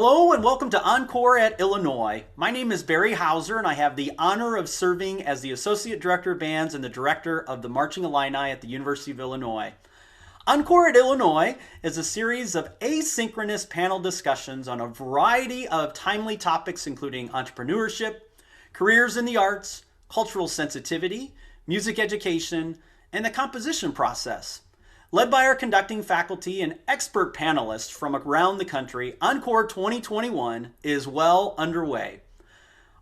Hello and welcome to Encore at Illinois. My name is Barry Hauser and I have the honor of serving as the Associate Director of Bands and the Director of the Marching Illini at the University of Illinois. Encore at Illinois is a series of asynchronous panel discussions on a variety of timely topics including entrepreneurship, careers in the arts, cultural sensitivity, music education, and the composition process. Led by our conducting faculty and expert panelists from around the country, Encore 2021 is well underway.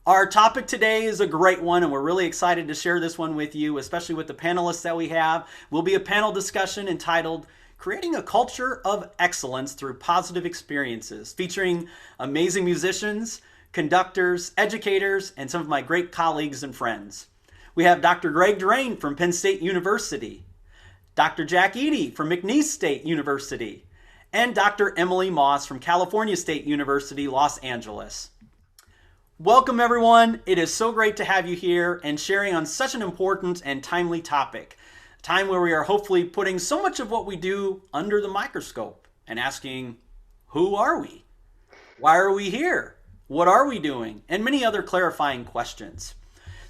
Our topic today is a great one, and we're really excited to share this one with you, especially with the panelists that we have. Will be a panel discussion entitled Creating a Culture of Excellence Through Positive Experiences, featuring amazing musicians, conductors, educators, and some of my great colleagues and friends. We have Dr. Gregory Drain from Penn State University, Dr. Eaddy from McNeese State University, and Dr. Emily Moss from California State University, Los Angeles. Welcome everyone. It is so great to have you here and sharing on such an important and timely topic. A time where we are hopefully putting so much of what we do under the microscope and asking, who are we? Why are we here? What are we doing? And many other clarifying questions.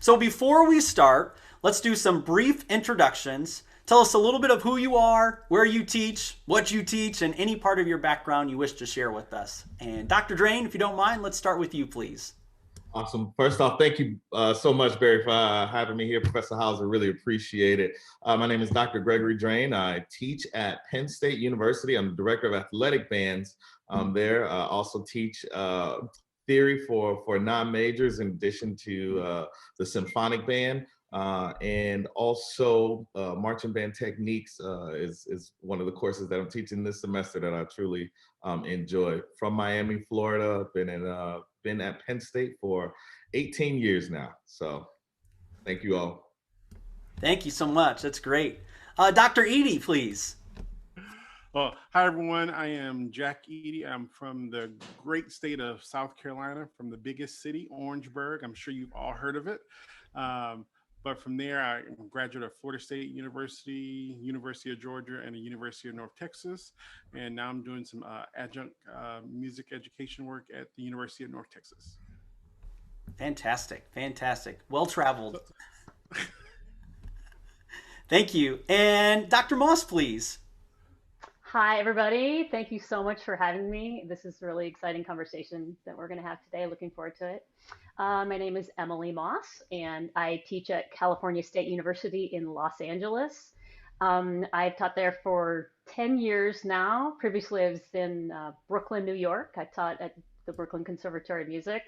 So before we start, let's do some brief introductions. Tell us a little bit of who you are, where you teach, what you teach, and any part of your background you wish to share with us. And Dr. Drane, if you don't mind, let's start with you, please. Awesome. First off, thank you so much, Barry, for having me here. Professor Hauser, really appreciate it. My name is Dr. Gregory Drain. I teach at Penn State University. I'm the Director of Athletic Bands there. Also teach theory for non-majors in addition to the symphonic band. And also marching band techniques is one of the courses that I'm teaching this semester that I truly enjoy. From Miami, Florida, been at Penn State for 18 years now. So thank you all. Thank you so much. That's great. Dr. Eaddy, please. Well, hi everyone. I am Jacky Eaddy. I'm from the great state of South Carolina, from the biggest city, Orangeburg. I'm sure you've all heard of it. But from there, I'm a graduate of Florida State University, University of Georgia, and the University of North Texas. And now I'm doing some adjunct music education work at the University of North Texas. Fantastic. Fantastic. Well-traveled. Thank you. And Dr. Moss, please. Hi, everybody. Thank you so much for having me. This is a really exciting conversation that we're going to have today. Looking forward to it. My name is Emily Moss, and I teach at California State University in Los Angeles. I've taught there for 10 years now. Previously, I was in Brooklyn, New York. I taught at the Brooklyn Conservatory of Music.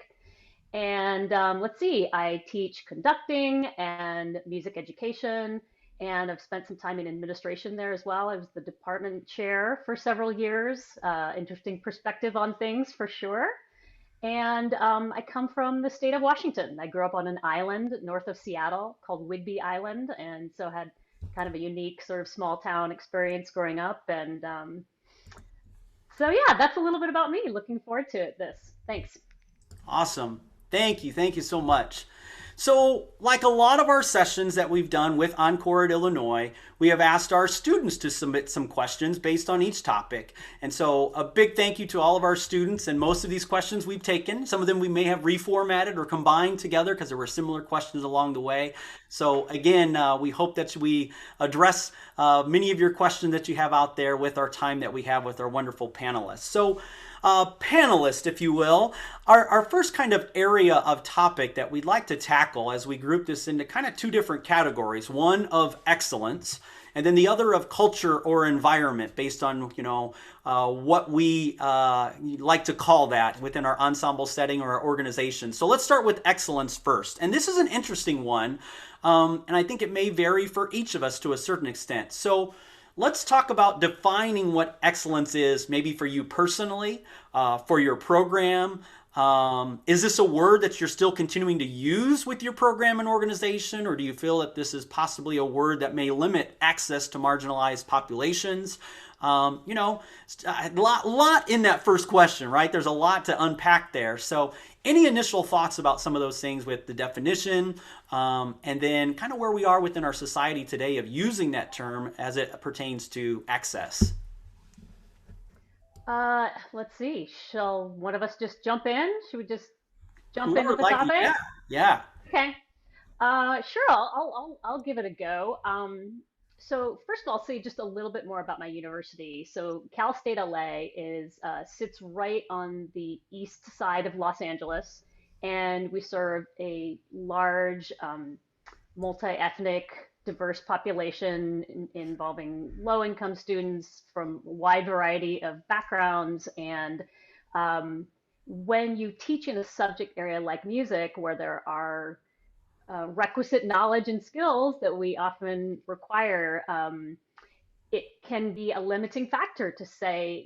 And let's see, I teach conducting and music education. And I've spent some time in administration there as well. I was the department chair for several years. Interesting perspective on things for sure. And I come from the state of Washington. I grew up on an island north of Seattle called Whidbey Island, and so had kind of a unique sort of small town experience growing up. And so yeah, that's a little bit about me. Looking forward to this. Thanks. Awesome. Thank you. Thank you so much. So, like a lot of our sessions that we've done with Encore at Illinois, we have asked our students to submit some questions based on each topic. And so a big thank you to all of our students, and most of these questions we've taken. Some of them we may have reformatted or combined together because there were similar questions along the way. So again, we hope that we address many of your questions that you have out there with our time that we have with our wonderful panelists. So panelist, if you will, our first kind of area of topic that we'd like to tackle as we group this into kind of two different categories, one of excellence and then the other of culture or environment based on, what we like to call that within our ensemble setting or our organization. So let's start with excellence first. And this is an interesting one, and I think it may vary for each of us to a certain extent. So let's talk about defining what excellence is, maybe for you personally, for your program. Is this a word that you're still continuing to use with your program and organization, or do you feel that this is possibly a word that may limit access to marginalized populations? A lot in that first question, right? There's a lot to unpack there. So any initial thoughts about some of those things with the definition, and then kind of where we are within our society today of using that term as it pertains to access? Let's see. Shall one of us just jump in? Should we just jump in Whoever with would the like, topic? yeah, yeah. Okay. Sure. I'll give it a go. So first of all, I'll say just a little bit more about my university. So Cal State LA is sits right on the east side of Los Angeles, and we serve a large multi-ethnic, diverse population involving low-income students from a wide variety of backgrounds. And um, when you teach in a subject area like music, where there are requisite knowledge and skills that we often require, it can be a limiting factor to say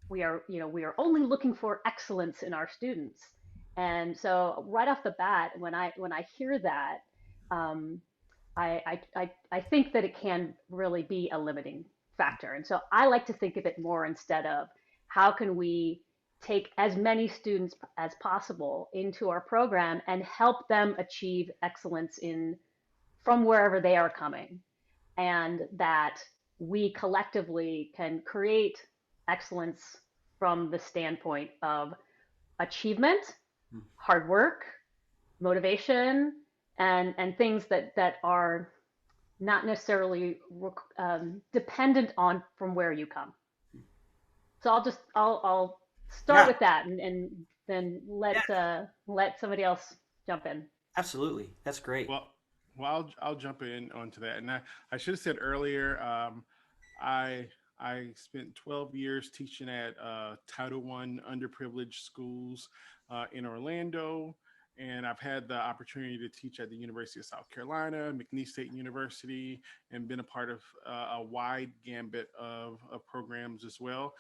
we are only looking for excellence in our students. And so right off the bat, when I hear that, um, I think that it can really be a limiting factor. And so I like to think of it more instead of how can we take as many students as possible into our program and help them achieve excellence in from wherever they are coming, and that we collectively can create excellence from the standpoint of achievement, hard work, motivation, and things that are not necessarily dependent on from where you come. So I'll start Yeah, with that, and then yeah, let somebody else jump in. absolutely. That's great. Well, I'll jump in onto that. And I should have said earlier, I I spent 12 years teaching at Title I underprivileged schools in Orlando, and I've had the opportunity to teach at the University of South Carolina, McNeese State University, and been a part of a wide gambit of programs as well.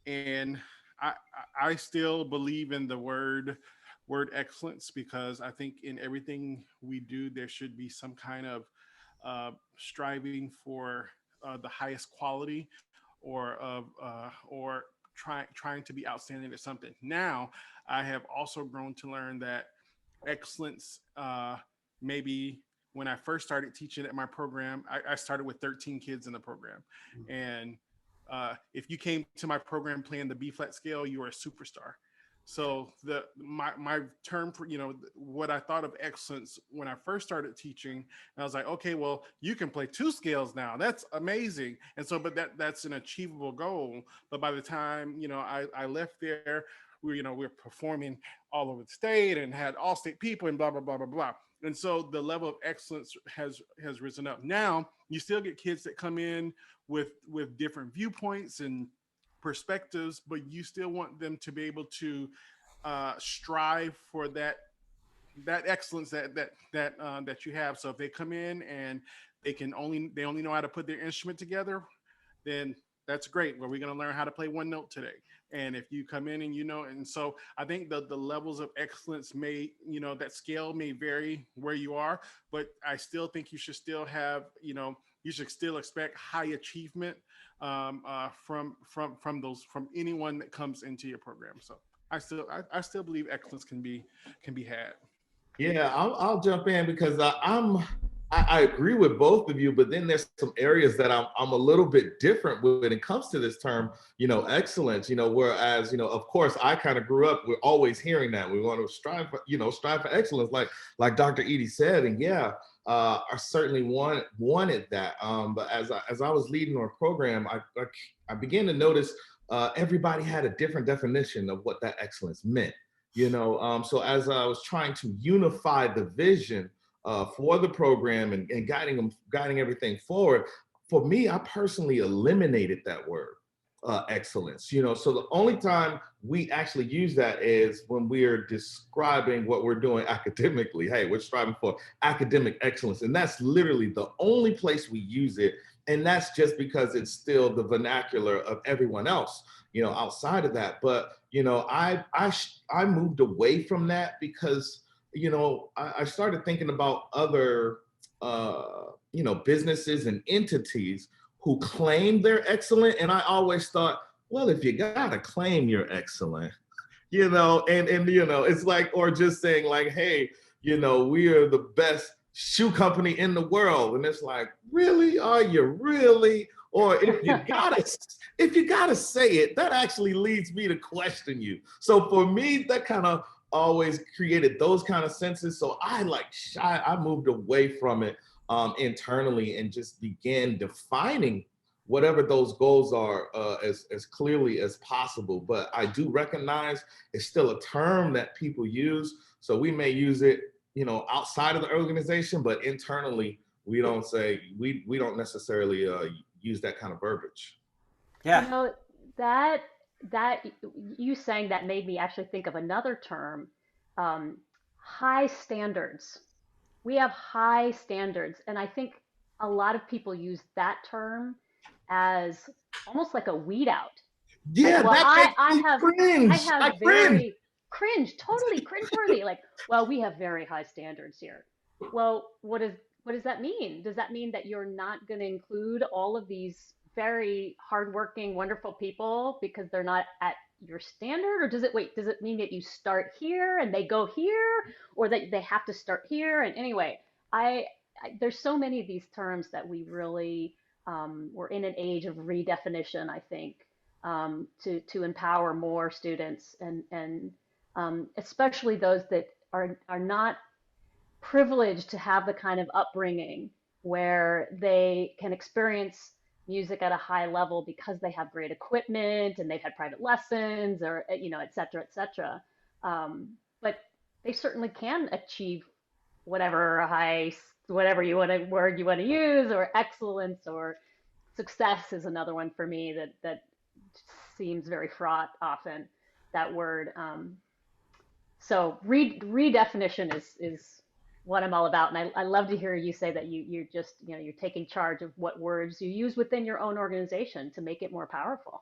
And I, I still believe in the word excellence, because I think in everything we do there should be some kind of striving for the highest quality, or trying to be outstanding at something. Now I have also grown to learn that excellence, maybe when I first started teaching at my program, I started with 13 kids in the program. And if you came to my program playing the B flat scale, you were a superstar. So my term for, what I thought of excellence when I first started teaching, and I was like, okay, well, you can play two scales now. That's amazing. And so, but that's an achievable goal. But by the time I left there, we're performing all over the state and had all state people and blah blah blah blah blah. And so the level of excellence has risen up. Now you still get kids that come in with different viewpoints and perspectives, but you still want them to be able to strive for that excellence that you have. So if they come in and they only know how to put their instrument together, then that's great. Well, we're going to learn how to play one note today. And if you come in and and so I think the levels of excellence may, that scale may vary where you are, but I still think you should still have, you should still expect high achievement from anyone that comes into your program. So I still believe excellence can be had. Yeah, I'll jump in because I agree with both of you, but then there's some areas that I'm a little bit different when it comes to this term, excellence. Whereas of course I kind of grew up. We're always hearing that we want to strive for excellence, like Dr. Eaddy said, and yeah, I certainly wanted that. But as I was leading our program, I began to notice everybody had a different definition of what that excellence meant. So as I was trying to unify the vision for the program and guiding everything forward, for me, I personally eliminated that word, excellence. So the only time we actually use that is when we're describing what we're doing academically. Hey, we're striving for academic excellence, and that's literally the only place we use it. And that's just because it's still the vernacular of everyone else, outside of that. But I moved away from that because I started thinking about other businesses and entities who claim they're excellent, and I always thought, well, if you gotta claim you're excellent, and it's like, or just saying like, hey, we are the best shoe company in the world, and it's like, really, are you really? Or if you gotta say it, that actually leads me to question you. So for me, that kind of always created those kind of senses. So I moved away from it internally and just began defining whatever those goals are as clearly as possible. But I do recognize it's still a term that people use. So we may use it, outside of the organization, but internally, we don't necessarily use that kind of verbiage. You Yeah. know, that that you saying that made me actually think of another term, um, high standards. We have high standards, and I think a lot of people use that term as almost like a weed out. Like, Yeah, well, that I makes I me have I cringe. have I cringe. very cringe, totally cringeworthy. Like, well, we have very high standards here. Well, what does that mean? Does that mean that you're not going to include all of these very hardworking, wonderful people because they're not at your standard? Or does it mean that you start here and they go here, or that they have to start here? And anyway, there's so many of these terms that we really we're in an age of redefinition, I think, to empower more students and especially those that are not privileged to have the kind of upbringing where they can experience music at a high level because they have great equipment and they've had private lessons or et cetera, et cetera. But they certainly can achieve whatever word you want to use, or excellence or success is another one for me that seems very fraught often, that word. So redefinition is what I'm all about, and I love to hear you say that you're just you're taking charge of what words you use within your own organization to make it more powerful.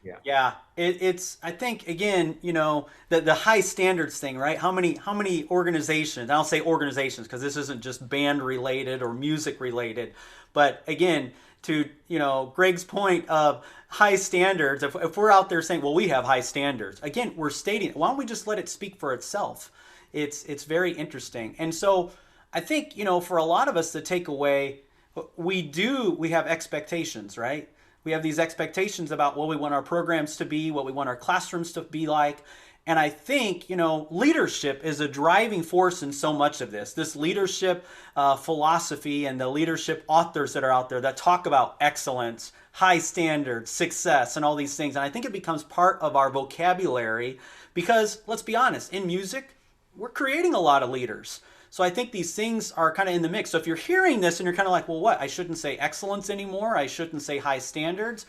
Yeah. Yeah, it's. I think again, the high standards thing, right? How many organizations? I'll say organizations because this isn't just band related or music related, but again, to Greg's point of high standards. If we're out there saying, well, we have high standards, again, we're stating. Why don't we just let it speak for itself? It's very interesting, and so I think for a lot of us, the takeaway we have expectations, right? We have these expectations about what we want our programs to be, what we want our classrooms to be like. And I think, leadership is a driving force in so much of this. This leadership philosophy and the leadership authors that are out there that talk about excellence, high standards, success, and all these things. And I think it becomes part of our vocabulary because, let's be honest, in music, we're creating a lot of leaders. So I think these things are kind of in the mix. So if you're hearing this and you're kind of like, well, what? I shouldn't say excellence anymore. I shouldn't say high standards.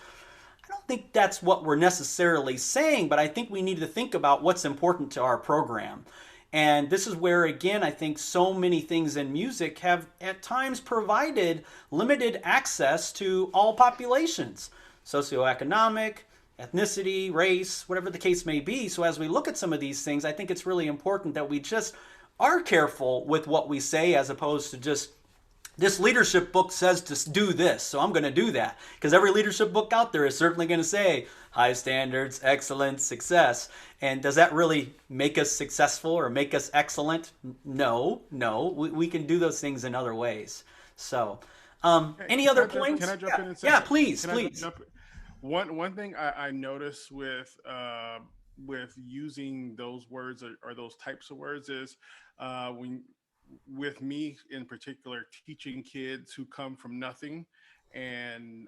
I don't think that's what we're necessarily saying, but I think we need to think about what's important to our program. And this is where, again, I think so many things in music have at times provided limited access to all populations, socioeconomic, ethnicity, race, whatever the case may be. So as we look at some of these things, I think it's really important that we just are careful with what we say as opposed to just this leadership book says to do this, so I'm going to do that. Because every leadership book out there is certainly going to say high standards, excellence, success. And does that really make us successful or make us excellent? No. We can do those things in other ways. So, any other points? Can I jump in? Yeah, please. One thing I noticed with using those words or those types of words is when with me in particular teaching kids who come from nothing and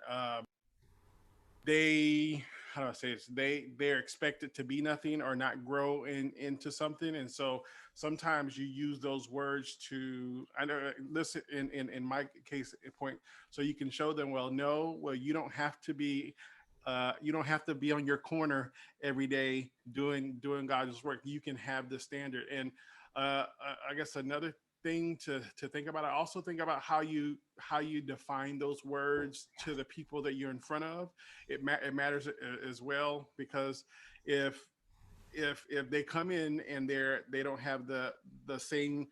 they how do I say this, they're expected to be nothing or not grow into something, and so sometimes you use those words to I know listen in my case point so you can show them you don't have to be on your corner every day doing God's work. You can have the standard. And I guess another thing to think about. I also think about how you define those words to the people that you're in front of. It matters as well, because if they come in and they don't have the same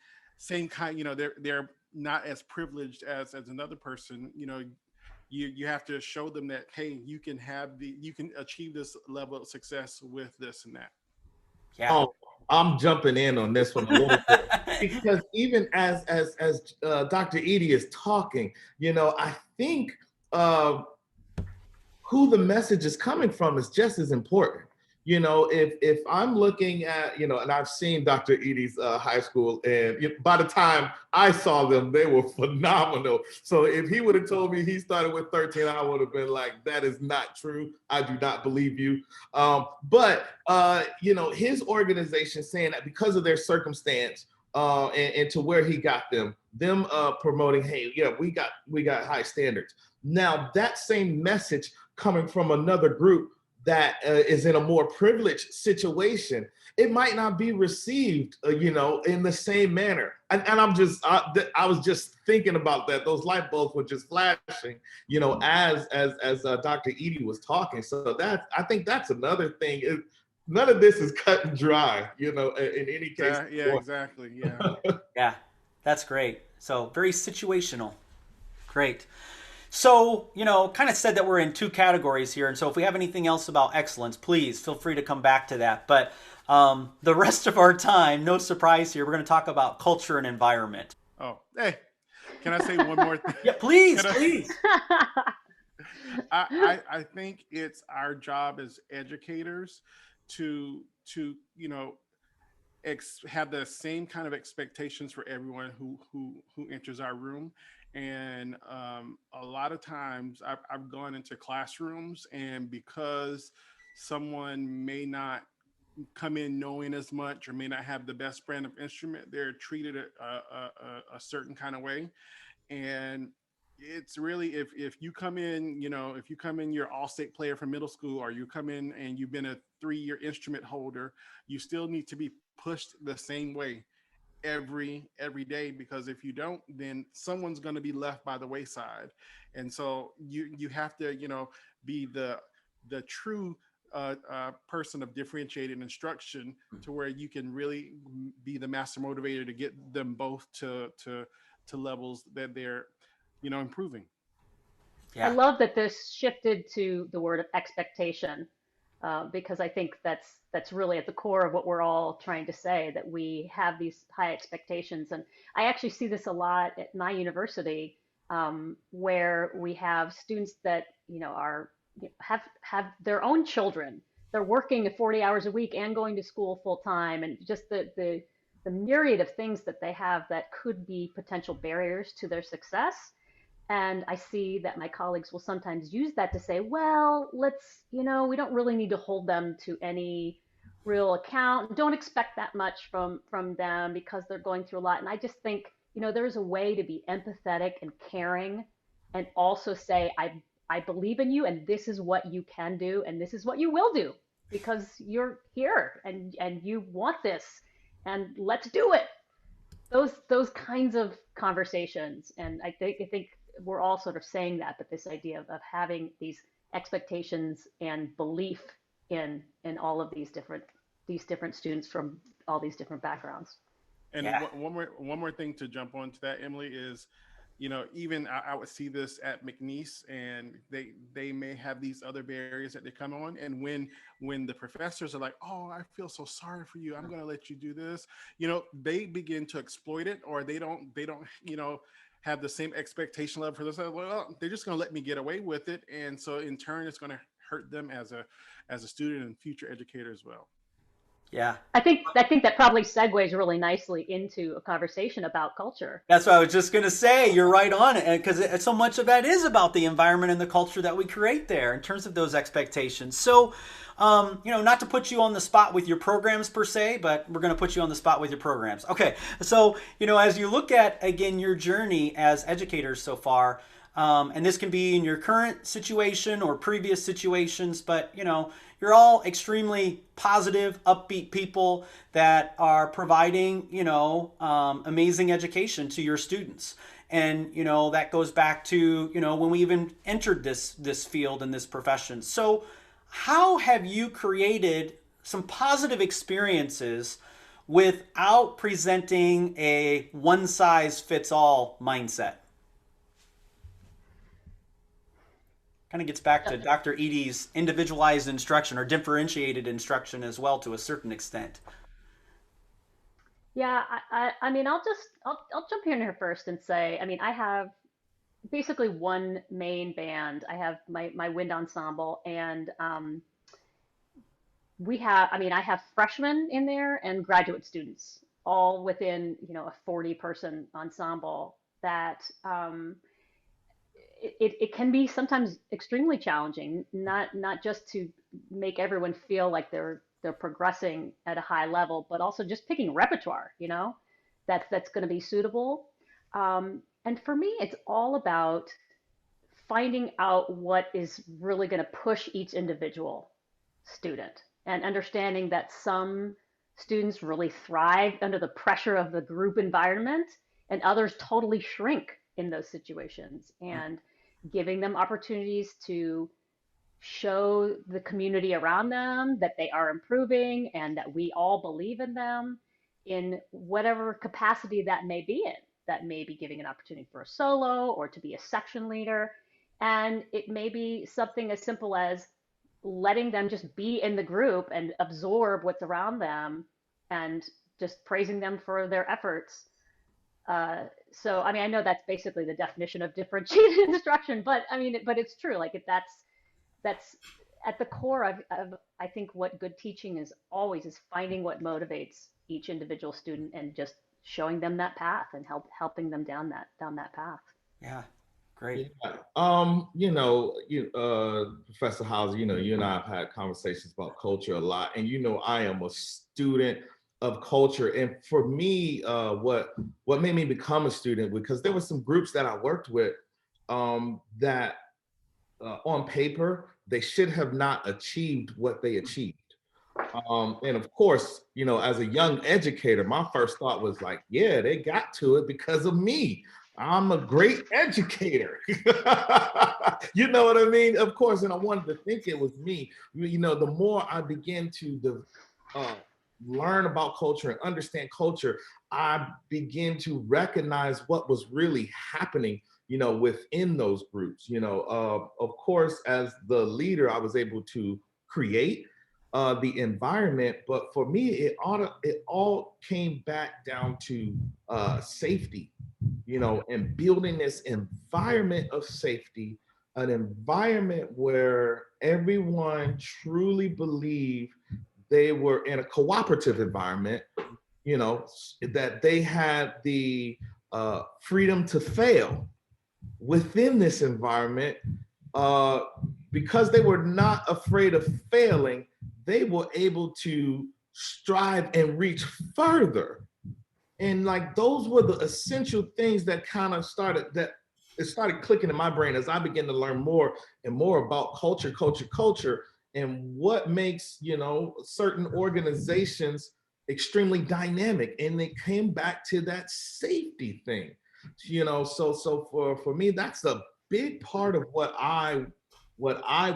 kind, they're not as privileged as another person, you have to show them that, hey, you can achieve this level of success with this and that. Yeah. Oh, I'm jumping in on this one a little bit because even as Dr. Eaddy is talking, I think uh, who the message is coming from is just as important. You know, if I'm looking at, you know, and I've seen Dr. Eaddy's high school, and by the time I saw them, they were phenomenal. So if he would have told me he started with 13, I would have been like, that is not true. I do not believe you. You know, his organization saying that because of their circumstance, and to where he got them promoting, hey, yeah, we got high standards. Now that same message coming from another group that is in a more privileged situation, it might not be received, you know, in the same manner. And I was just thinking about that. Those light bulbs were just flashing, you know, as Dr. Eaddy was talking. So I think that's another thing. None of this is cut and dry, you know, in any case. Yeah, exactly. Yeah. Yeah, that's great. So very situational. Great. So, you know, kind of said that we're in two categories here. And so if we have anything else about excellence, please feel free to come back to that. But the rest of our time, no surprise here, we're going to talk about culture and environment. Oh, hey, can I say one more thing? Yeah, please, please. I think it's our job as educators to you know, have the same kind of expectations for everyone who enters our room. And a lot of times I've gone into classrooms, and because someone may not come in knowing as much or may not have the best brand of instrument, they're treated a certain kind of way. And it's really, if you come in, you know, if you come in, you're all-state player from middle school, or you come in and you've been a 3-year instrument holder, you still need to be pushed the same way every day, because if you don't, then someone's going to be left by the wayside. And so you have to, you know, be the true person of differentiated instruction, to where you can really be the master motivator to get them both to levels that they're, you know, improving. I Yeah. love that this shifted to the word of expectation, because I think that's really at the core of what we're all trying to say, that we have these high expectations. And I actually see this a lot at my university, where we have students that, you know, are, have their own children. They're working 40 hours a week and going to school full time, and just the myriad of things that they have that could be potential barriers to their success. And I see that my colleagues will sometimes use that to say, well, let's, you know, we don't really need to hold them to any real account. Don't expect that much from them because they're going through a lot. And I just think, you know, there's a way to be empathetic and caring, and also say, I believe in you, and this is what you can do, and this is what you will do, because you're here and you want this, and let's do it. Those kinds of conversations. And I think we're all sort of saying that, but this idea of having these expectations and belief in all of these different students from all these different backgrounds. And Yeah. one more thing to jump onto that, Emily, is, you know, even I would see this at McNeese, and they may have these other barriers that they come on, and when the professors are like, oh, I feel so sorry for you, I'm going to let you do this, you know, they begin to exploit it, or they don't you know, have the same expectation level for themselves. Well, they're just going to let me get away with it, and so in turn, it's going to hurt them as a student and future educator as well. Yeah. I think that probably segues really nicely into a conversation about culture. That's what I was just going to say. You're right on it, because so much of that is about the environment and the culture that we create there in terms of those expectations. So, you know, not to put you on the spot with your programs per se, but we're going to put you on the spot with your programs. Okay. So, you know, as you look at, again, your journey as educators so far, and this can be in your current situation or previous situations, but, you know, you're all extremely positive, upbeat people that are providing, you know, amazing education to your students. And, you know, that goes back to, you know, when we even entered this field and this profession. So how have you created some positive experiences without presenting a one size fits all mindset? Kind of gets back to Dr. Eaddy's individualized instruction or differentiated instruction as well, to a certain extent. Yeah, I mean, I'll jump in here first and say, I mean, I have basically one main band. I have my wind ensemble, and I have freshmen in there and graduate students, all within, a 40-person ensemble that it can be sometimes extremely challenging, not just to make everyone feel like they're progressing at a high level, but also just picking repertoire, that's going to be suitable. And for me, it's all about finding out what is really going to push each individual student and understanding that some students really thrive under the pressure of the group environment and others totally shrink in those situations, and giving them opportunities to show the community around them that they are improving and that we all believe in them in whatever capacity that may be in. That may be giving an opportunity for a solo or to be a section leader. And it may be something as simple as letting them just be in the group and absorb what's around them and just praising them for their efforts. I know that's basically the definition of differentiated instruction, but but it's true. Like that's at the core of I think what good teaching is always is finding what motivates each individual student and just showing them that path and helping them down that path. Yeah, great. Yeah. Professor Hauser, you and I have had conversations about culture a lot, and I am a student of culture. And for me, what made me become a student, because there were some groups that I worked with that on paper, they should have not achieved what they achieved. And of course, as a young educator, my first thought was like, yeah, they got to it because of me. I'm a great educator. You know what I mean? Of course, and I wanted to think it was me. The more I begin to learn about culture and understand culture, I begin to recognize what was really happening, within those groups. Of course, as the leader, I was able to create the environment, but for me, it all came back down to safety, and building this environment of safety, an environment where everyone truly believed they were in a cooperative environment, that they had the freedom to fail within this environment, because they were not afraid of failing. They were able to strive and reach further. And like those were the essential things that kind of started clicking in my brain as I began to learn more and more about culture, and what makes, certain organizations extremely dynamic. And they came back to that safety thing, so for me, that's a big part of what I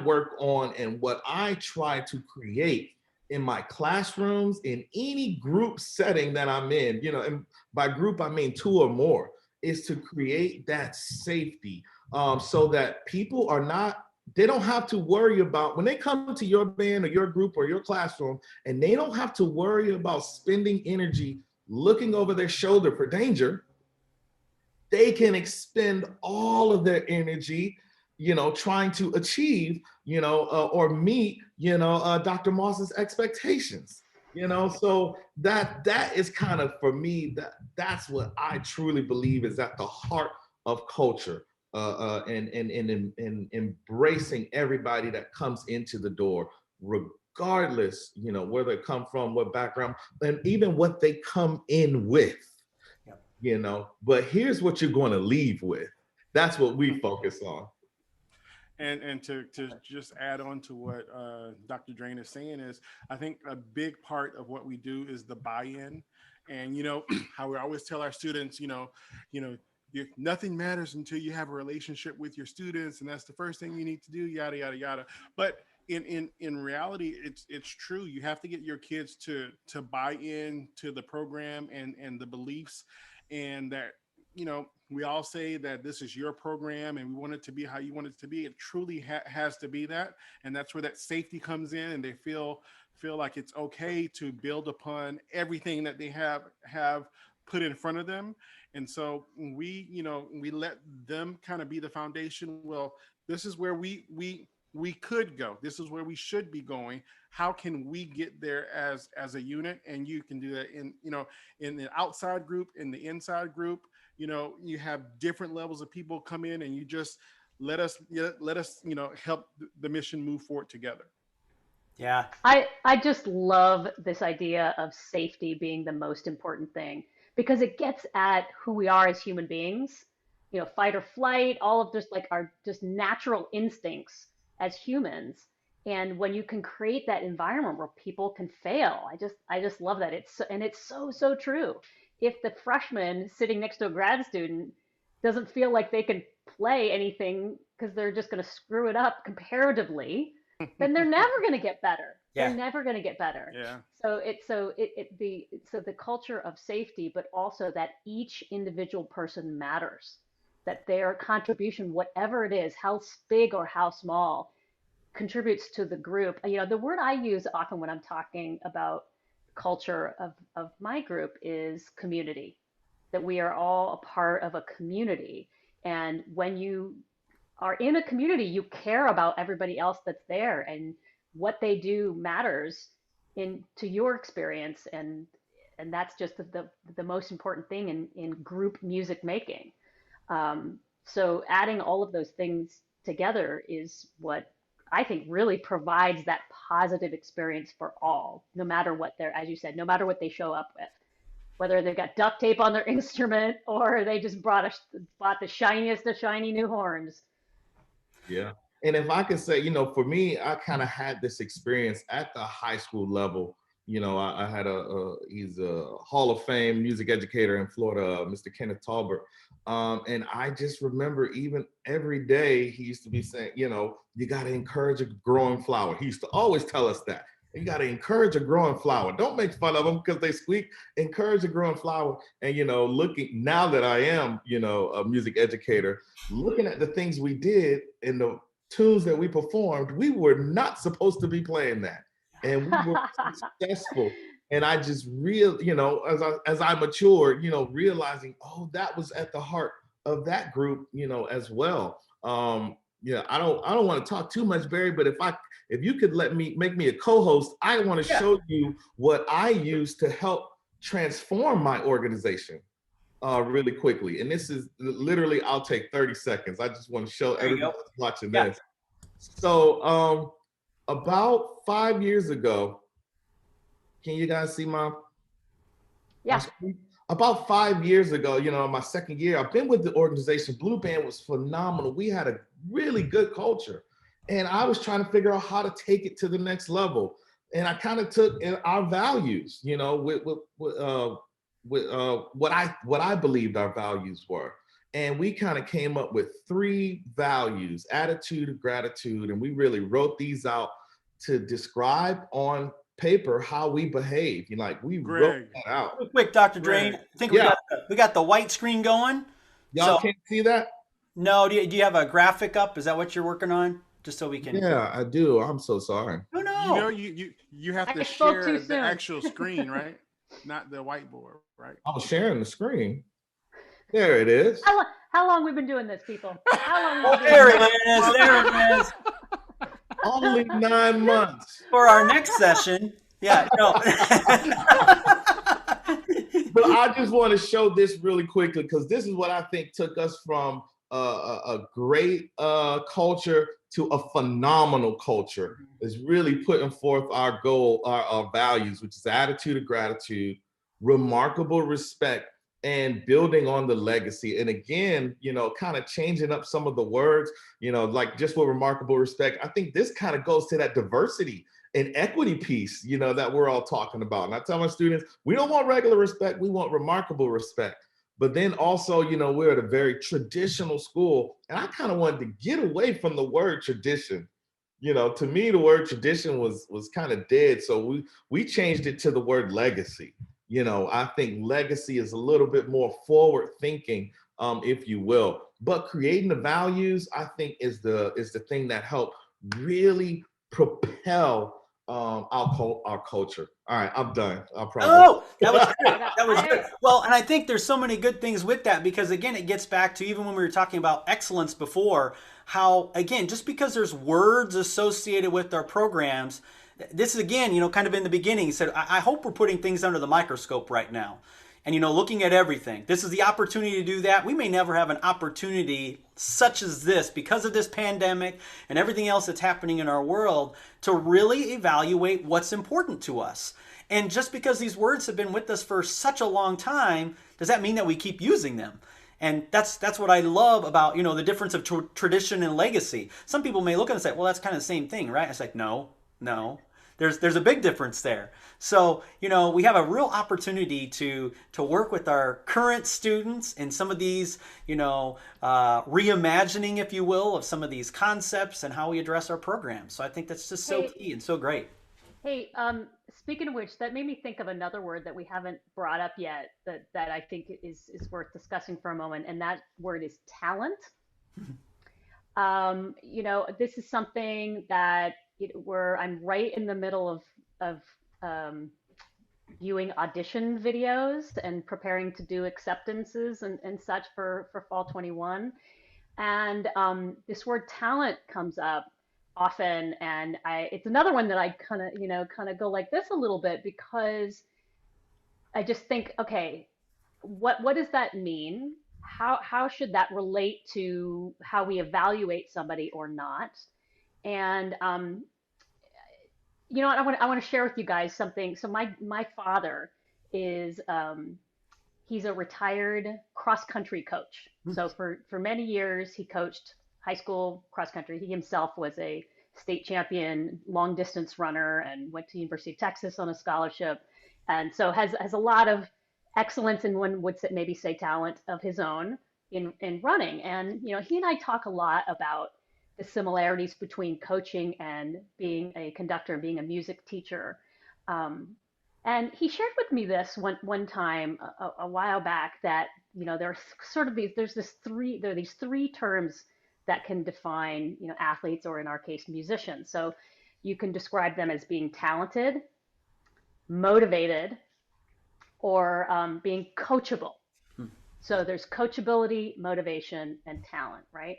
work on and what I try to create in my classrooms, in any group setting that I'm in, and by group, I mean 2 or more, is to create that safety, so that people they don't have to worry about when they come to your band or your group or your classroom, and they don't have to worry about spending energy looking over their shoulder for danger. They can expend all of their energy, trying to achieve, or meet, Dr. Moss's expectations, so that is kind of, for me, that's what I truly believe is at the heart of culture, and embracing everybody that comes into the door, regardless, where they come from, what background, and even what they come in with. But here's what you're going to leave with. That's what we focus on. And to just add on to what Dr. Drane is saying is, I think a big part of what we do is the buy-in. And how we always tell our students, nothing matters until you have a relationship with your students, and that's the first thing you need to do, yada yada yada. But in reality, it's true. You have to get your kids to buy in to the program and the beliefs, and that we all say that this is your program and we want it to be how you want it to be. It truly has to be that, and that's where that safety comes in, and they feel like it's okay to build upon everything that they have put in front of them. And so we let them kind of be the foundation. Well, this is where we could go. This is where we should be going. How can we get there as a unit? And you can do that in the outside group, in the inside group. You have different levels of people come in, and you just let us help the mission move forward together. Yeah. I just love this idea of safety being the most important thing because it gets at who we are as human beings, fight or flight, all of just like our just natural instincts as humans. And when you can create that environment where people can fail, I just love that. It's so true. If the freshman sitting next to a grad student doesn't feel like they can play anything because they're just going to screw it up comparatively, then they're never going to get better. Yeah. They're never going to get better. Yeah. So the culture of safety, but also that each individual person matters, that their contribution, whatever it is, how big or how small, contributes to the group. The word I use often when I'm talking about culture of my group is community, that we are all a part of a community. And when you are in a community, you care about everybody else that's there, and what they do matters to your experience, and that's just the most important thing in group music making. So adding all of those things together is what I think really provides that positive experience for all, no matter what as you said, no matter what they show up with, whether they've got duct tape on their instrument or they just bought the shiniest of shiny new horns. Yeah. And if I could say, for me, I kind of had this experience at the high school level. I had he's a Hall of Fame music educator in Florida, Mr. Kenneth Talbert. And I just remember even every day he used to be saying, you got to encourage a growing flower. He used to always tell us that. You got to encourage a growing flower. Don't make fun of them because they squeak. Encourage a growing flower. And, looking now that I am, a music educator, looking at the things we did in the tunes that we performed, we were not supposed to be playing that. And we were successful. And I just as I matured, realizing, oh, that was at the heart of that group, as well. I don't want to talk too much, Barry, but if you could make me a co-host, I want to show you what I use to help transform my organization really quickly. And this is literally, I'll take 30 seconds. I just want to show everybody watching this. So about 5 years ago, can you guys see my screen? About 5 years ago, my second year, I've been with the organization. Blue Band was phenomenal. We had a really good culture. And I was trying to figure out how to take it to the next level. And I kind of took our values, with what I believed our values were. And we kind of came up with 3 values: attitude, gratitude. And we really wrote these out to describe on paper how we behave. We wrote that out. Real quick, Dr. Drane, I think we got the white screen going. Y'all can't see that? No, do you have a graphic up? Is that what you're working on? Just so we can. Yeah, I do. I'm so sorry. No. You have to share the actual screen, right? Not the whiteboard, right? I was sharing the screen. There it is. How long we've been doing this, people? How long? There it is. Only 9 months. For our next session. Yeah, no. But I just want to show this really quickly because this is what I think took us from a great culture to a phenomenal culture, is really putting forth our goal, our values, which is attitude of gratitude, remarkable respect, and building on the legacy. And again, kind of changing up some of the words, like just with remarkable respect. I think this kind of goes to that diversity and equity piece, that we're all talking about. And I tell my students, we don't want regular respect, we want remarkable respect. But then also, we're at a very traditional school, and I kind of wanted to get away from the word tradition. To me, the word tradition was kind of dead. So we changed it to the word legacy. I think legacy is a little bit more forward thinking, if you will. But creating the values, I think, is the thing that helped really propel Our culture. All right, I'm done. I'll probably. Oh, that was good. I got, That was good. Well, and I think there's so many good things with that because again, it gets back to even when we were talking about excellence before, how again, just because there's words associated with our programs, this is again, kind of in the beginning, he said, I hope we're putting things under the microscope right now. And looking at everything. This is the opportunity to do that. We may never have an opportunity such as this because of this pandemic and everything else that's happening in our world to really evaluate what's important to us. And just because these words have been with us for such a long time, does that mean that we keep using them? And that's what I love about, the difference of tradition and legacy. Some people may look at it and say, well, that's kind of the same thing, right? It's like, no. There's a big difference there. So, we have a real opportunity to work with our current students in some of these, reimagining, if you will, of some of these concepts and how we address our programs. So I think that's just so key and so great. Hey, speaking of which, that made me think of another word that we haven't brought up yet that I think is worth discussing for a moment, and that word is talent. This is something that where I'm right in the middle of viewing audition videos and preparing to do acceptances and such for fall 21. And this word talent comes up often, and it's another one that I kind of go like this a little bit because I just think, okay, what does that mean? How should that relate to how we evaluate somebody or not? And I want to share with you guys something. So my father is he's a retired cross country coach. So for many years he coached high school cross country. He himself was a state champion long distance runner and went to University of Texas on a scholarship, and so has a lot of excellence, and one would maybe say talent of his own in running. And he and I talk a lot about the similarities between coaching and being a conductor and being a music teacher. And he shared with me this one time a while back that there are sort of there are these three terms that can define athletes, or in our case musicians. So you can describe them as being talented, motivated, or being coachable. So there's coachability, motivation, and talent, right?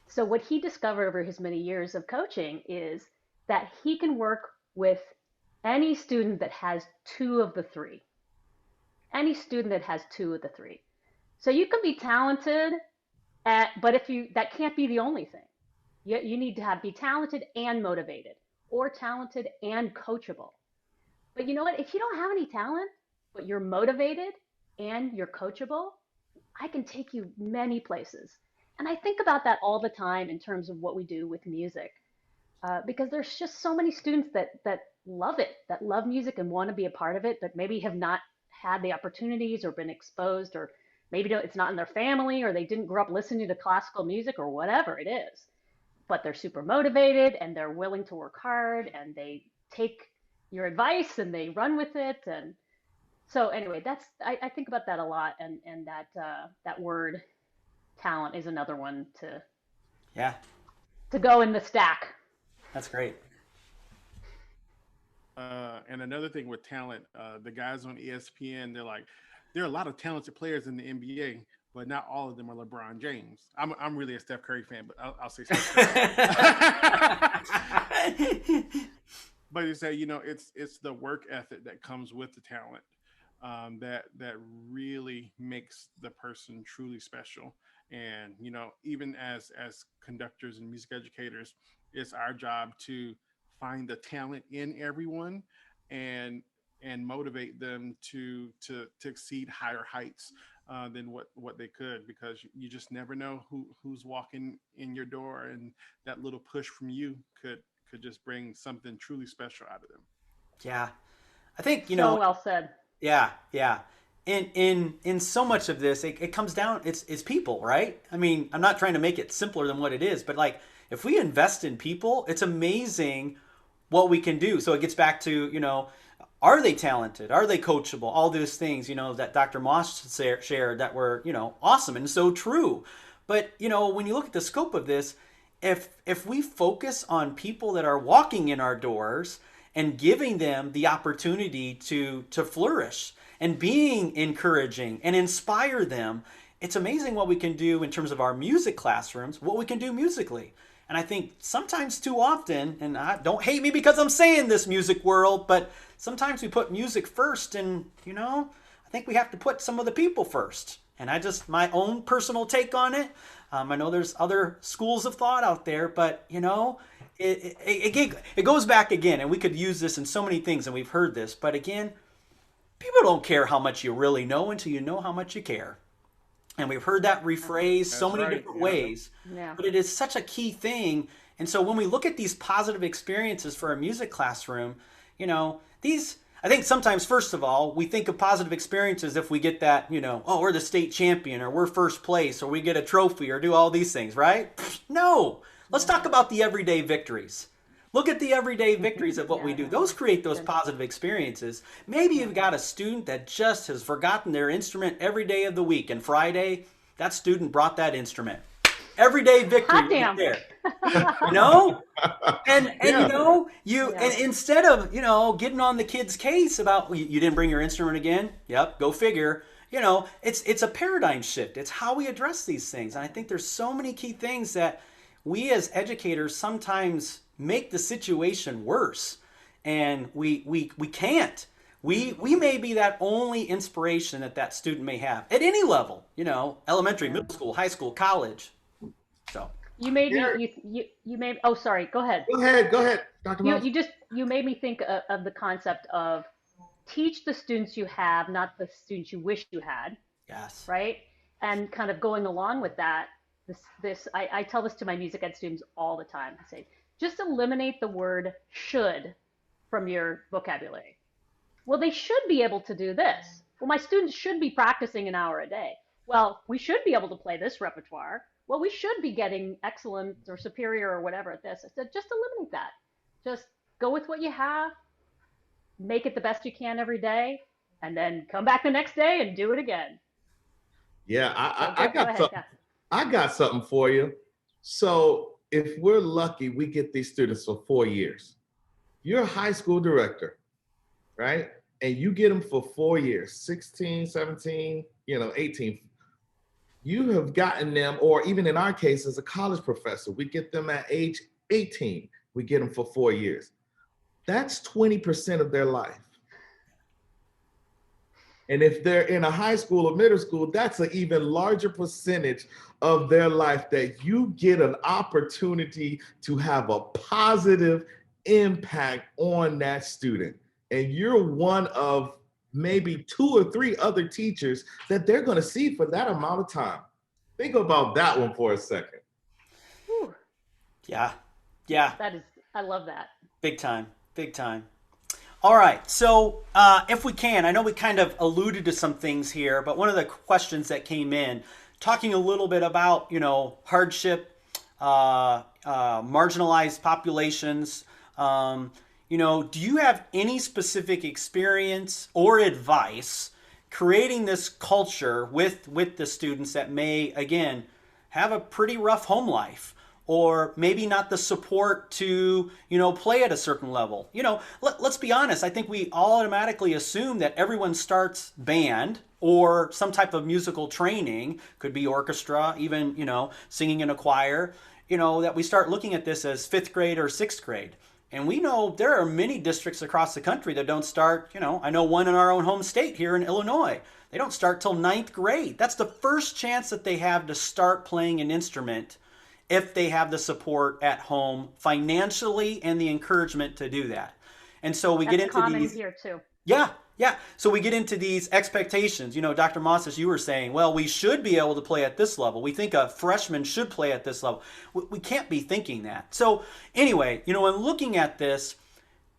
So what he discovered over his many years of coaching is that he can work with any student that has two of the three. Any student that has two of the three. So you can be talented, but that can't be the only thing. You need to be talented and motivated, or talented and coachable. But you know what? If you don't have any talent, but you're motivated and you're coachable, I can take you many places. And I think about that all the time in terms of what we do with music, because there's just so many students that love it, that love music and want to be a part of it, but maybe have not had the opportunities or been exposed, or maybe it's not in their family, or they didn't grow up listening to classical music, or whatever it is. But they're super motivated and they're willing to work hard, and they take your advice and they run with it. And so anyway, I think about that a lot, and that word talent is another one to go in the stack. That's great. And another thing with talent, the guys on ESPN, there are a lot of talented players in the NBA, but not all of them are LeBron James. I'm really a Steph Curry fan, but I'll say Steph Curry. But you say, it's the work ethic that comes with the talent that really makes the person truly special. And even as conductors and music educators, it's our job to find the talent in everyone and motivate them to exceed higher heights than what they could, because you just never know who's walking in your door, and that little push from you could just bring something truly special out of them. Yeah, I think so well said. Yeah. In so much of this, it comes down, it's people, right? I mean, I'm not trying to make it simpler than what it is, but like if we invest in people, it's amazing what we can do. So it gets back to, are they talented? Are they coachable? All those things, that Dr. Moss shared that were, awesome and so true. But, when you look at the scope of this, if we focus on people that are walking in our doors and giving them the opportunity to flourish and being encouraging and inspire them. It's amazing what we can do in terms of our music classrooms, what we can do musically. And I think sometimes too often, and don't hate me because I'm saying this, music world, but sometimes we put music first, and I think we have to put some of the people first. And my own personal take on it. I know there's other schools of thought out there, but it goes back again, and we could use this in so many things, and we've heard this, but again, people don't care how much you really know until you know how much you care. And we've heard that rephrased so many different ways, but it is such a key thing. And so when we look at these positive experiences for a music classroom, I think sometimes, first of all, we think of positive experiences if we get that, oh, we're the state champion, or we're first place, or we get a trophy, or do all these things, right? No. Let's talk about the everyday victories. Look at the everyday victories of what we do. Those create those positive experiences. Maybe you've got a student that just has forgotten their instrument every day of the week, and Friday, that student brought that instrument. Everyday victory right there. And instead of getting on the kid's case about you didn't bring your instrument again, yep, go figure. It's a paradigm shift. It's how we address these things. And I think there's so many key things that we as educators sometimes make the situation worse, and we can't. We may be that only inspiration that student may have at any level. Elementary, middle school, high school, college. So you made me you made oh sorry, go ahead. Go ahead, Dr. Moss. You made me think of the concept of teach the students you have, not the students you wish you had. Yes. Right? And kind of going along with that, I tell this to my music ed students all the time. I say, just eliminate the word should from your vocabulary. Well, they should be able to do this. Well, my students should be practicing an hour a day. Well, we should be able to play this repertoire. Well, we should be getting excellent or superior or whatever at this. I said, just eliminate that. Just go with what you have, make it the best you can every day, and then come back the next day and do it again. Yeah, I got something for you. So if we're lucky, we get these students for 4 years. You're a high school director, right? And you get them for 4 years, 16, 17, 18. You have gotten them, or even in our case, as a college professor, we get them at age 18. We get them for 4 years. That's 20% of their life. And if they're in a high school or middle school, that's an even larger percentage of their life that you get an opportunity to have a positive impact on that student. And you're one of maybe 2 or 3 other teachers that they're going to see for that amount of time. Think about that one for a second. Whew. Yeah. I love that. Big time. All right, so if we can, I know we kind of alluded to some things here, but one of the questions that came in, talking a little bit about, hardship, marginalized populations, do you have any specific experience or advice creating this culture with the students that may, again, have a pretty rough home life? Or maybe not the support to, play at a certain level. Let's be honest. I think we automatically assume that everyone starts band or some type of musical training, could be orchestra, even, singing in a choir, that we start looking at this as 5th grade or 6th grade. And we know there are many districts across the country that don't start, I know one in our own home state here in Illinois. They don't start till 9th grade. That's the first chance that they have to start playing an instrument if they have the support at home financially and the encouragement to do that. And so we get into common these here too. Yeah. So we get into these expectations. Dr. Moss, as you were saying, well, we should be able to play at this level. We think a freshman should play at this level. We can't be thinking that. So anyway, when looking at this,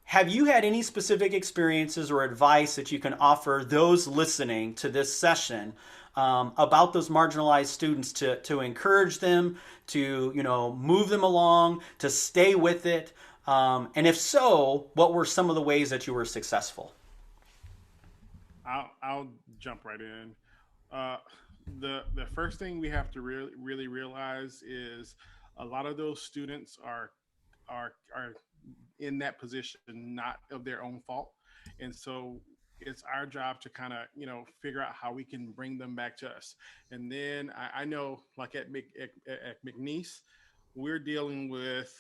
have you had any specific experiences or advice that you can offer those listening to this session about those marginalized students to encourage them, to move them along, to stay with it? And if so, what were some of the ways that you were successful? I'll jump right in. The first thing we have to really realize is a lot of those students are are in that position not of their own fault. And so it's our job to kind of, figure out how we can bring them back to us. And then I know, like at McNeese, we're dealing with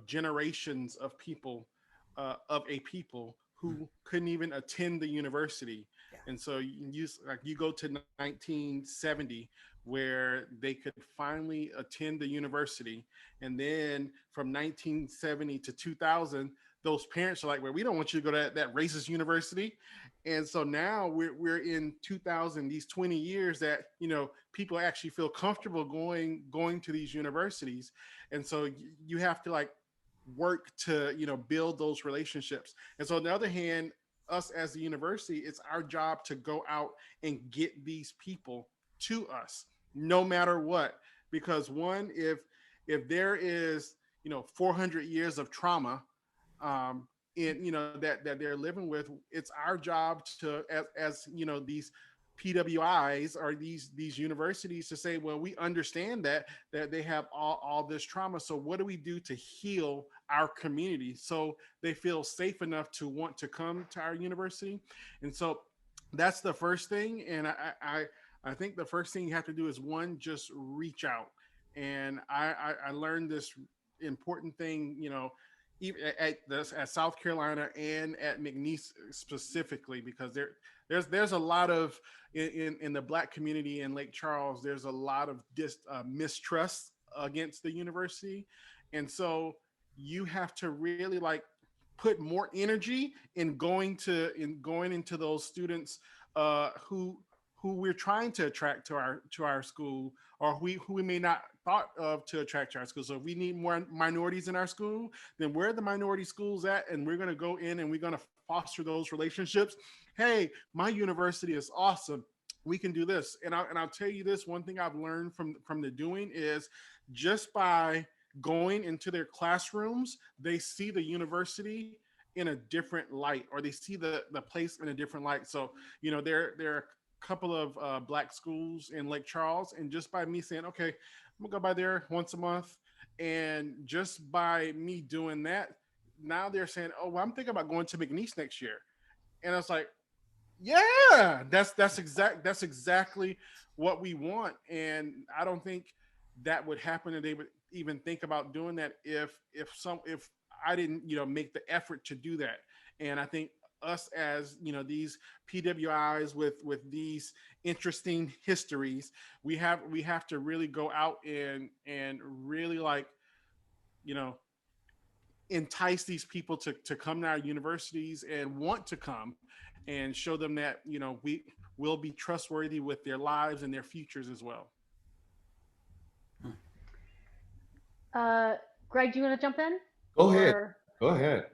generations of people, of a people who couldn't even attend the university. Yeah. And so you go to 1970, where they could finally attend the university, and then from 1970 to 2000, those parents are like, well, we don't want you to go to that racist university. And so now we're in 2000, these 20 years that people actually feel comfortable going to these universities. And so you have to like work to build those relationships. And so on the other hand, us as the university, it's our job to go out and get these people to us no matter what. Because one, if there is 400 years of trauma that they're living with, it's our job to as these PWIs or these universities to say, well, we understand that they have all this trauma. So what do we do to heal our community so they feel safe enough to want to come to our university? And so that's the first thing. And I think the first thing you have to do is, one, just reach out. And I learned this important thing, even at South Carolina and at McNeese specifically, because there's a lot of in the Black community in Lake Charles, there's a lot of mistrust against the university. And so you have to really like put more energy in going into those students who we're trying to attract to our school, or who we may not thought of to attract to our school. So if we need more minorities in our school, then where are the minority schools at? And we're going to go in and we're going to foster those relationships. Hey, my university is awesome. We can do this. And I'll tell you this, one thing I've learned from the doing is, just by going into their classrooms, they see the university in a different light, or they see the place in a different light. So, there are couple of Black schools in Lake Charles, and just by me saying, okay, I'm gonna go by there once a month, and just by me doing that, now they're saying, oh, well, I'm thinking about going to McNeese next year. And I was like, yeah, that's exactly what we want. And I don't think that would happen, and they would even think about doing that if I didn't make the effort to do that. And I think us as these PWIs with these interesting histories, we have to really go out and really like entice these people to come to our universities and want to come, and show them that we will be trustworthy with their lives and their futures as well. Greg, do you want to jump in? Go ahead.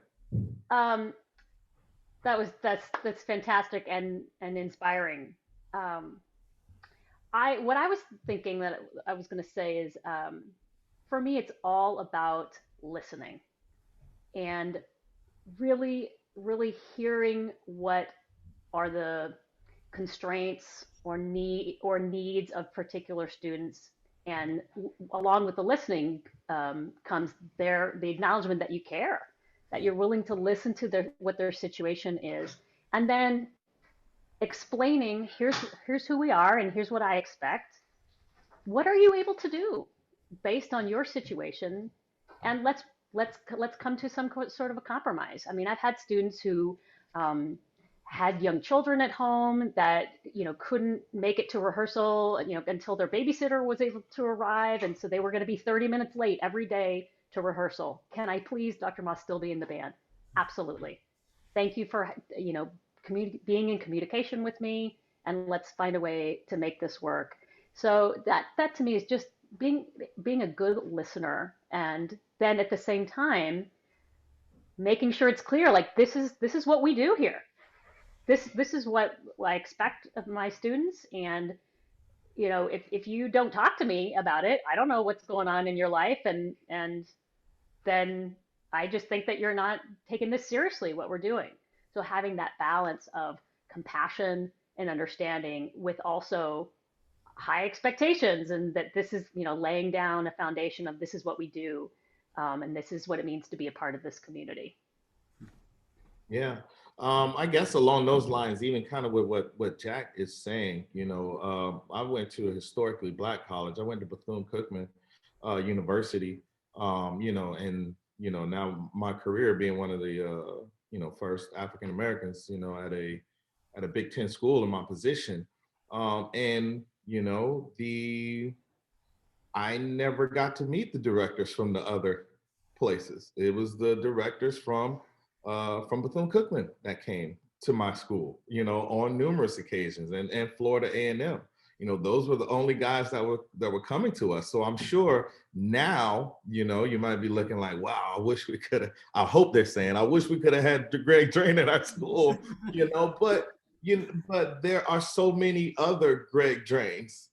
That's fantastic and inspiring. What I was thinking that I was going to say is, for me, it's all about listening and really, really hearing what are the constraints or needs of particular students, and along with the listening comes the acknowledgement that you care, that you're willing to listen to what their situation is, and then explaining, here's who we are and here's what I expect. What are you able to do based on your situation? And let's come to some sort of a compromise. I mean, I've had students who had young children at home that couldn't make it to rehearsal until their babysitter was able to arrive, and so they were going to be 30 minutes late every day to rehearsal. Can I please, Dr. Moss, still be in the band? Absolutely. Thank you for being in communication with me, and let's find a way to make this work. So that to me is just being a good listener, and then at the same time making sure it's clear, like this is what we do here. This is what I expect of my students, and if you don't talk to me about it, I don't know what's going on in your life, and then I just think that you're not taking this seriously, what we're doing. So having that balance of compassion and understanding with also high expectations, and that this is laying down a foundation of this is what we do. And this is what it means to be a part of this community. Yeah. I guess along those lines, even kind of with what Jack is saying, I went to a historically Black college. I went to Bethune-Cookman University, now my career being one of the, first African Americans, at a Big Ten school in my position. I never got to meet the directors from the other places. It was the directors from Bethune-Cookman that came to my school, on numerous occasions, and Florida A&M. Those were the only guys that were coming to us. So I'm sure now, you might be looking like, wow, I wish we could have. I hope they're saying, I wish we could have had Gregory Drain at our school, but there are so many other Greg Drains,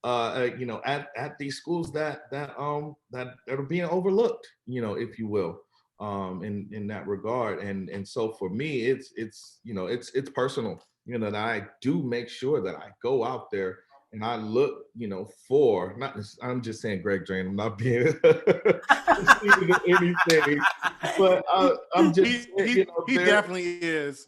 at these schools that are being overlooked, if you will, in that regard. And so for me, it's personal, that I do make sure that I go out there and I look, for, not, I'm just saying Greg Drain, I'm not being anything, but I'm just, he definitely is.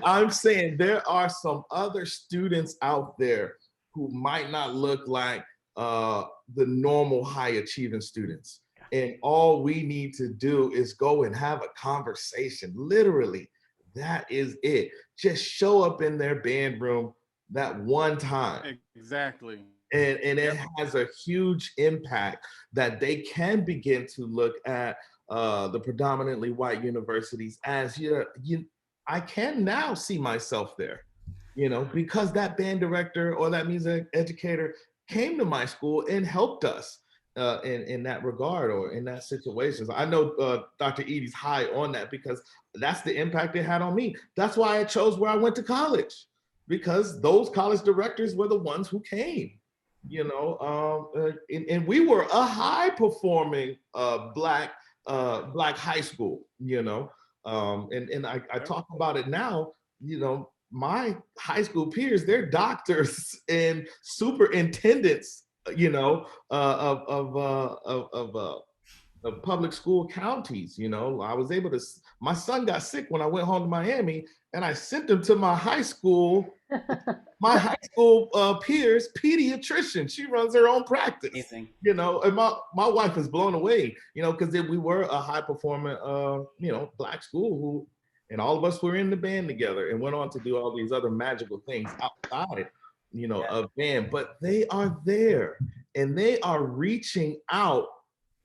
I'm saying there are some other students out there who might not look like the normal high achieving students. And all we need to do is go and have a conversation. Literally, that is it. Just show up in their band room that one time. Exactly. And it has a huge impact that they can begin to look at the predominantly white universities as I can now see myself there, because that band director or that music educator came to my school and helped us in that regard or in that situation. I know Dr. Eaddy's high on that because that's the impact it had on me. That's why I chose where I went to college, because those college directors were the ones who came, and we were a high performing Black high school, and I talk about it now, my high school peers, they're doctors and superintendents, of public school counties. I was able to, my son got sick when I went home to Miami, and I sent him to my high school peers pediatrician. She runs her own practice. Amazing. And my wife is blown away, because we were a high performing Black school and all of us were in the band together and went on to do all these other magical things outside of band. But they are there and they are reaching out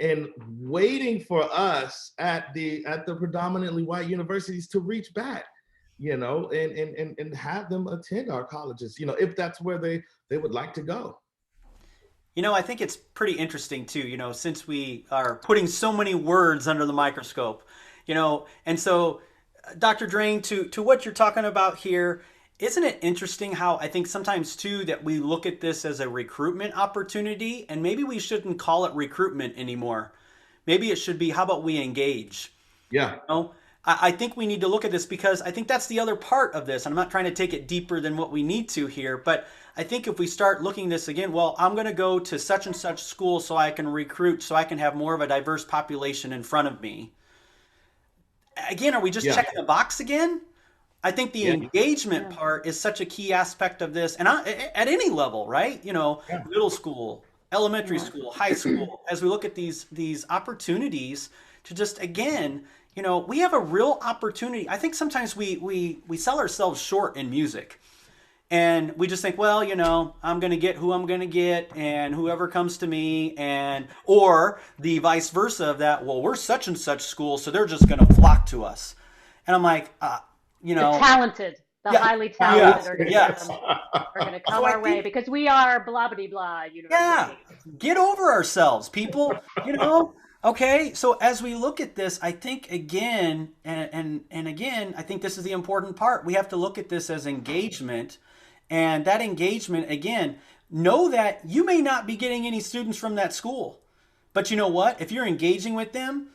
and waiting for us at the predominantly white universities to reach back, and have them attend our colleges, if that's where they would like to go. I think it's pretty interesting too, since we are putting so many words under the microscope, and so Dr. Drain, to what you're talking about here, isn't it interesting how I think sometimes too that we look at this as a recruitment opportunity, and maybe we shouldn't call it recruitment anymore. Maybe it should be, how about we engage? Yeah. I think we need to look at this because I think that's the other part of this. I'm not trying to take it deeper than what we need to here, but I think if we start looking at this again, well, I'm going to go to such and such school so I can recruit, so I can have more of a diverse population in front of me. Again, are we just checking the box again? I think the engagement part is such a key aspect of this, and at any level, right? Middle school, elementary school, high school, as we look at these opportunities to just, again, we have a real opportunity. I think sometimes we sell ourselves short in music. And we just think, well, I'm going to get who I'm going to get and whoever comes to me, or the vice versa of that, well, we're such and such school, so they're just going to flock to us. And I'm like, the talented, highly talented are going to come our way because we are blah, blah, blah university. Yeah, get over ourselves, people, Okay, so as we look at this, I think again, and again, I think this is the important part. We have to look at this as engagement. And that engagement, again, know that you may not be getting any students from that school. But you know what? If you're engaging with them,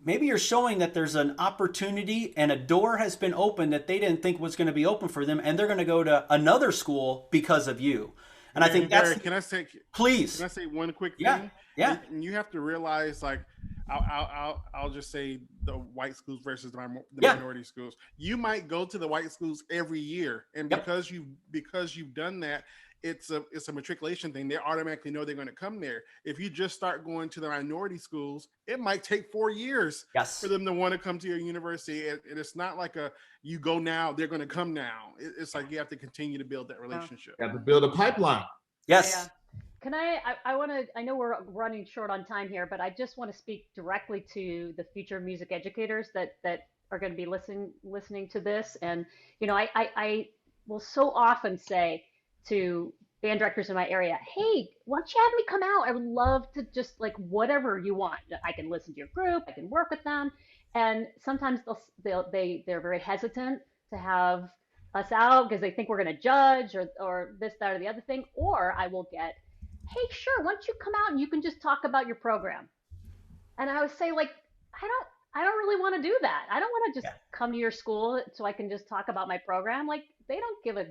maybe you're showing that there's an opportunity and a door has been opened that they didn't think was going to be open for them. And they're going to go to another school because of you. And I think Barry, that's, can please. I say one quick Yeah. thing? Yeah. And you have to realize, like, I'll just say the white schools versus the Yeah. minority schools. You might go to the white schools every year, and Yep. because you've done that, it's a matriculation thing. They automatically know they're going to come there. If you just start going to the minority schools, it might take 4 years Yes. for them to want to come to your university. And it's not like you go now, they're going to come now. It's like you have to continue to build that relationship. You have to build a pipeline. Yes. Yeah. Can I want to, I know we're running short on time here, but I just want to speak directly to the future music educators that are going to be listening to this. And, I will so often say to band directors in my area, hey, why don't you have me come out? I would love to just like whatever you want. I can listen to your group, I can work with them. And sometimes they're very hesitant to have us out because they think we're going to judge or this, that, or the other thing. Or I will get, hey, sure, why don't you come out and you can just talk about your program? And I would say, like, I don't really want to do that. I don't want to just come to your school so I can just talk about my program. Like, they don't give a,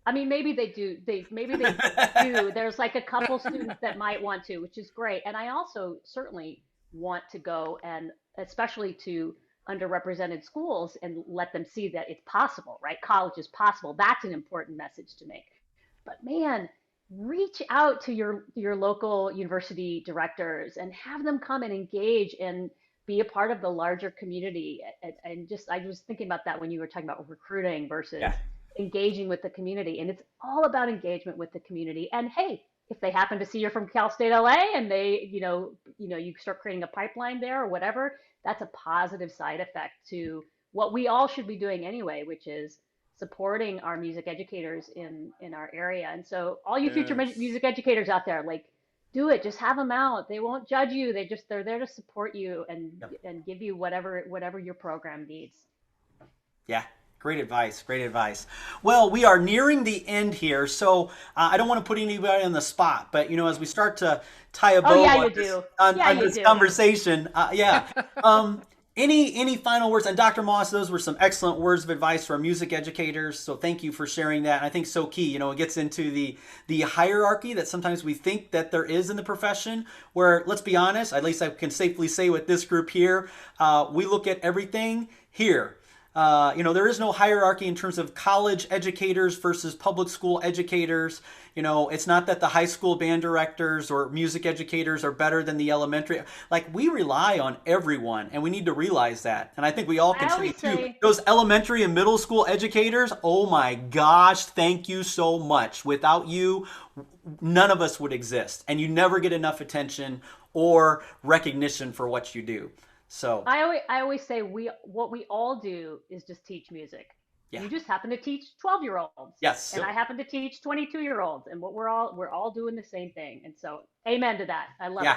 I mean, maybe they do. Maybe they do. There's like a couple students that might want to, which is great. And I also certainly want to go and especially to underrepresented schools and let them see that it's possible, right? College is possible. That's an important message to make. But man, reach out to your local university directors and have them come and engage and be a part of the larger community. And just I was thinking about that when you were talking about recruiting versus engaging with the community. And it's all about engagement with the community. And hey, if they happen to see you're from Cal State LA and they, you start creating a pipeline there or whatever, that's a positive side effect to what we all should be doing anyway, which is supporting our music educators in our area. And so all you future music educators out there, like, do it. Just have them out. They won't judge you. They're there to support you and give you whatever your program needs. Yeah. Great advice. Great advice. Well, we are nearing the end here, so I don't want to put anybody on the spot, but as we start to tie a bow on this conversation, any final words? And Dr. Moss, those were some excellent words of advice for our music educators. So thank you for sharing that. And I think so key. It gets into the hierarchy that sometimes we think that there is in the profession. Where, let's be honest, at least I can safely say with this group here, we look at everything here. There is no hierarchy in terms of college educators versus public school educators. It's not that the high school band directors or music educators are better than the elementary. Like, we rely on everyone, and we need to realize that. And I think we all continue to. Those elementary and middle school educators, oh my gosh, thank you so much. Without you, none of us would exist. And you never get enough attention or recognition for what you do. So I always say what we all do is just teach music. Yeah. You just happen to teach 12-year-olds. Yes. And I happen to teach 22-year-olds, and we're all doing the same thing. And so amen to that. I love it.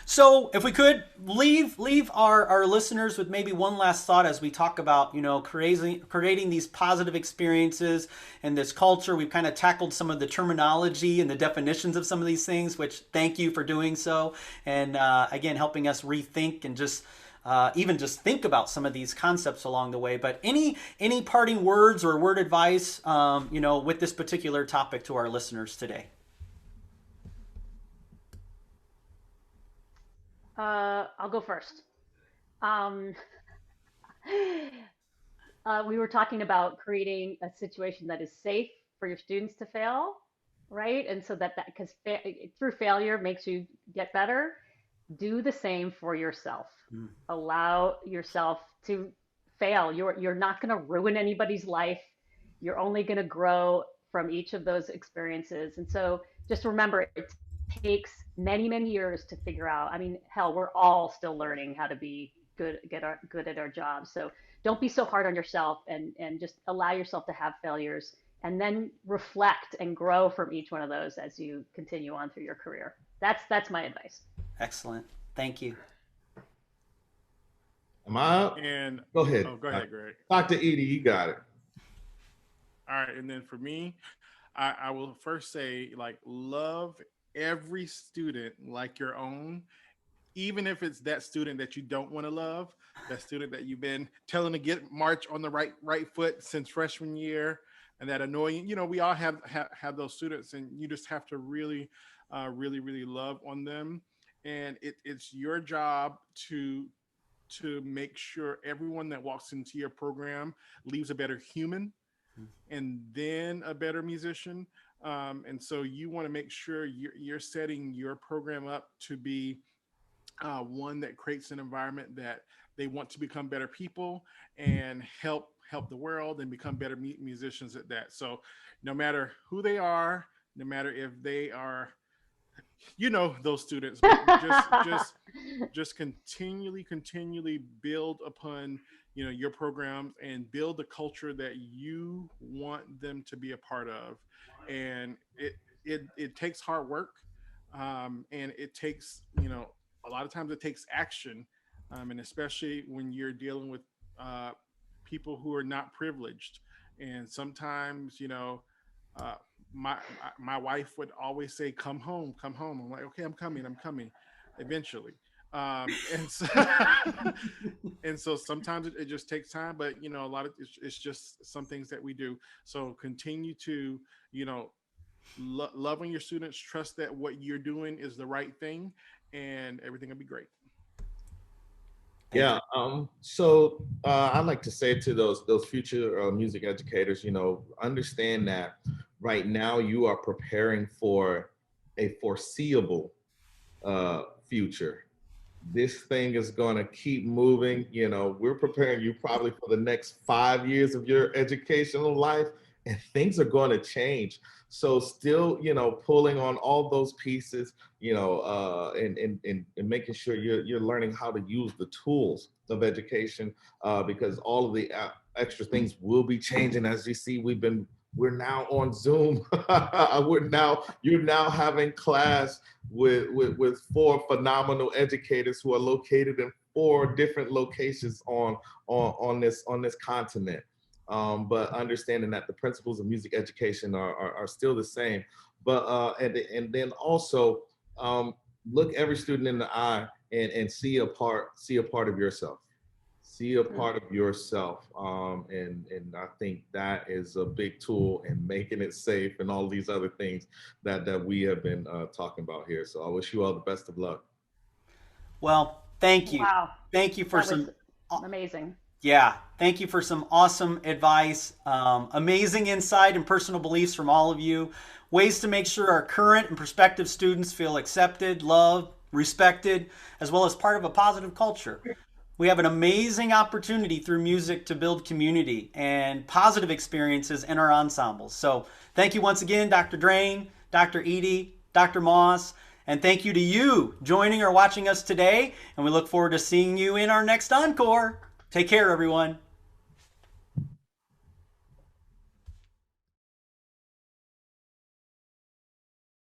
So if we could leave our listeners with maybe one last thought as we talk about, creating these positive experiences and this culture. We've kind of tackled some of the terminology and the definitions of some of these things, which thank you for doing so. And again, helping us rethink and just even just think about some of these concepts along the way. But any parting words or word advice, with this particular topic to our listeners today? I'll go first. We were talking about creating a situation that is safe for your students to fail, right? And so that because through failure makes you get better. Do the same for yourself. Allow yourself to fail. You're not going to ruin anybody's life. You're only going to grow from each of those experiences. And so just remember, it takes many, many years to figure out. I mean, hell, we're all still learning how to be good at our jobs. So don't be so hard on yourself and just allow yourself to have failures and then reflect and grow from each one of those as you continue on through your career. That's my advice. Excellent. Thank you. Am I up? And go ahead. Oh, go ahead, Greg. Dr. Eaddy, you got it. All right. And then for me, I will first say, like, love every student like your own, even if it's that student that you don't want to love, that student that you've been telling to get march on the right foot since freshman year, and that annoying, we all have those students, and you just have to really, really love on them. And it's your job to make sure everyone that walks into your program leaves a better human and then a better musician. And so you want to make sure you're setting your program up to be one that creates an environment that they want to become better people and help the world and become better musicians at that. So no matter who they are, no matter if they are, those students, but just continually build upon your programs and build the culture that you want them to be a part of. And it takes hard work, and it takes, a lot of times it takes action, and especially when you're dealing with people who are not privileged. And sometimes, uh, my wife would always say, "Come home, come home." I'm like, "Okay, I'm coming, eventually." And so, and so sometimes it just takes time, but a lot of it's just some things that we do. So continue to, love on your students, trust that what you're doing is the right thing, and everything will be great. Yeah. So I'd like to say to those future music educators, understand that right now you are preparing for a foreseeable future. This thing is going to keep moving. We're preparing you probably for the next 5 years of your educational life, and things are going to change. So still, pulling on all those pieces, and making sure you're learning how to use the tools of education, because all of the extra things will be changing. As you see, we're now on Zoom. You're now having class with 4 phenomenal educators who are located in 4 different locations on this continent. But understanding that the principles of music education are still the same. But and then also look every student in the eye and see a part of yourself. See a part of yourself. And I think that is a big tool in making it safe and all these other things that we have been talking about here. So I wish you all the best of luck. Well, thank you. Wow. Thank you for That was some. amazing. Yeah, thank you for some awesome advice, amazing insight and personal beliefs from all of you. Ways to make sure our current and prospective students feel accepted, loved, respected, as well as part of a positive culture. We have an amazing opportunity through music to build community and positive experiences in our ensembles. So thank you once again, Dr. Drane, Dr. Eaddy, Dr. Moss, and thank you to you joining or watching us today. And we look forward to seeing you in our next Encore. Take care, everyone.